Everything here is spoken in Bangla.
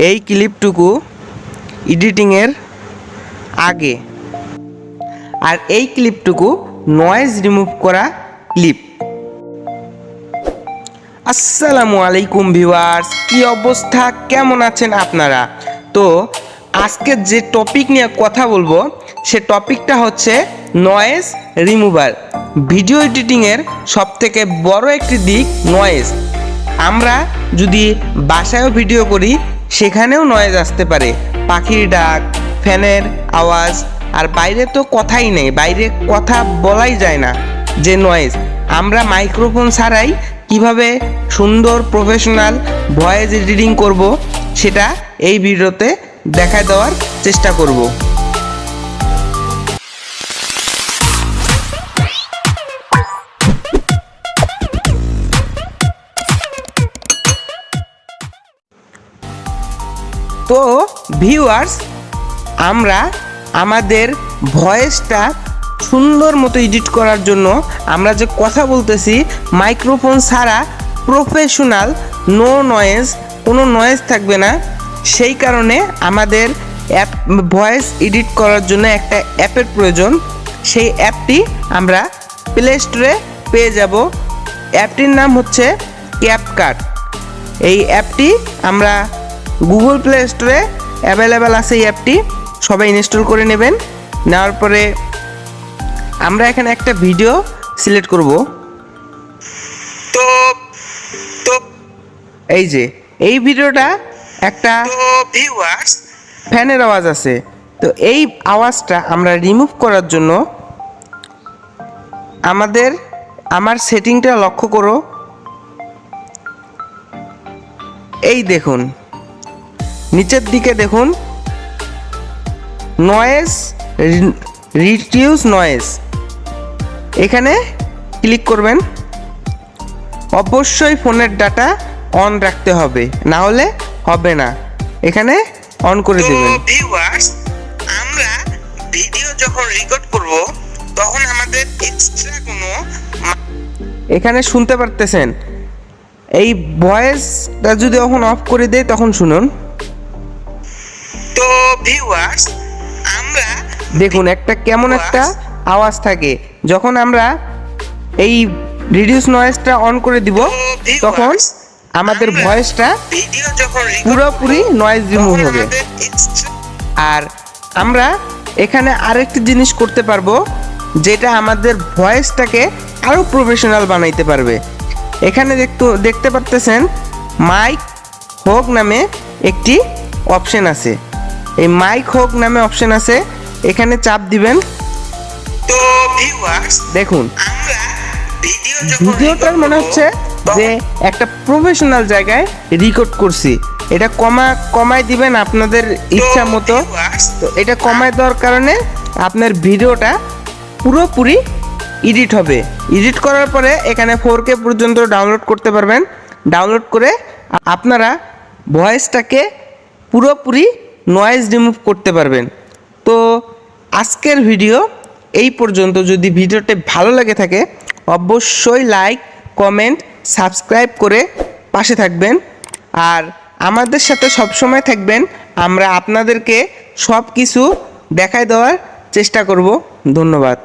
এই ক্লিপটুকু এডিটিংয়ের আগে, আর এই ক্লিপটুকু নয়েজ রিমুভ করা ক্লিপ। আসসালামু আলাইকুম ভিউয়ার্স, কি অবস্থা, কেমন আছেন আপনারা? তো আজকে যে টপিক নিয়ে কথা বলবো সে টপিকটা হচ্ছে নয়েজ রিমুভার। ভিডিও এডিটিংয়ের সবথেকে বড় একটি দিক নয়েজ। আমরা যদি বাসায়ও ভিডিও করি সেখানেও নয়েজ আসতে পারে, পাখির ডাক, ফ্যানের আওয়াজ, আর বাইরে তো কথাই নেই, বাইরে কথা বলাই যায় না যে নয়েজ। আমরা মাইক্রোফোন ছাড়াই কিভাবে সুন্দর প্রফেশনাল ভয়েস এডিটিং করব সেটা এই ভিডিওতে দেখায় দেওয়ার চেষ্টা করব। তো ভিউয়ার্স, আমরা আমাদের ভয়েসটা সুন্দর মতো এডিট করার জন্য আমরা যে কথা বলতেছি মাইক্রোফোন ছাড়া প্রফেশনাল, নো নয়েজ, কোনো নয়েজ থাকবে না। সেই কারণে আমাদের ভয়েস এডিট করার জন্য একটা অ্যাপের প্রয়োজন। সেই অ্যাপটি আমরা প্লে স্টোরে পেয়ে যাব। অ্যাপটির নাম হচ্ছে ক্যাপকাট। এই অ্যাপটি আমরা গুগল প্লে স্টোরে অ্যাভেলেবেল আছে। এই অ্যাপটি সবাই ইনস্টল করে নেবেন। নেওয়ার পরে আমরা এখানে একটা ভিডিও সিলেক্ট করব। তো এই যে এই ভিডিওটা একটা ফ্যানের আওয়াজ আছে। তো এই আওয়াজটা আমরা রিমুভ করার জন্য আমার সেটিংটা লক্ষ্য করো। এই দেখুন, নিচের দিকে দেখুন, নয়েজ রিডিউস নয়েজ, এখানে ক্লিক করবেন। অবশ্যই ফোনের ডাটা অন রাখতে হবে, না হলে হবে না। এখানে অন করে দেবেন। ভিউয়ার্স, আমরা ভিডিও যখন রেকর্ড করব তখন আমাদের এক্সট্রা কোনো, এখানে শুনতে পারতেছেন, এই ভয়েসটা যদি এখন অফ করে দেই তখন শুনুন। তো ভিউয়ার্স, আমরা দেখুন একটা কেমন একটা আওয়াজ থাকে। যখন আমরা এই রিডিউস নয়েজটা অন করে দিব তখন আমাদের ভয়েসটা পুরোপুরি নয়েজ রিমুভ হবে। আর আমরা এখানে আরেকটি জিনিস করতে পারবো যেটা আমাদের ভয়েসটাকে আরও প্রফেশনাল বানাইতে পারবে। এখানে দেখতে পারতেছেন মাইক হোক নামে একটি অপশন আছে। এই মাইক হোক নামে অপশন আছে, এখানে চাপ দিবেন। তো ভিউয়ার্স দেখুন, ভিডিওটার মনে হচ্ছে যে একটা প্রফেশনাল জায়গায় রেকর্ড করছি। এটা কমায় দিবেন আপনাদের ইচ্ছা মতো। তো এটা কমায় দেওয়ার কারণে আপনার ভিডিওটা পুরোপুরি এডিট হবে। এডিট করার পরে এখানে 4K পর্যন্ত ডাউনলোড করতে পারবেন। ডাউনলোড করে আপনারা ভয়েসটাকে পুরোপুরি নয়েজ রিমুভ করতে পারবেন। তো আজকের ভিডিও এই পর্যন্ত। যদি ভিডিওটি ভালো লাগে থাকে অবশ্যই লাইক, কমেন্ট, সাবস্ক্রাইব করে পাশে থাকবেন। আর আমাদের সাথে সবসময় থাকবেন। আমরা আপনাদেরকে সব কিছু দেখায় দেওয়ার চেষ্টা করব। ধন্যবাদ।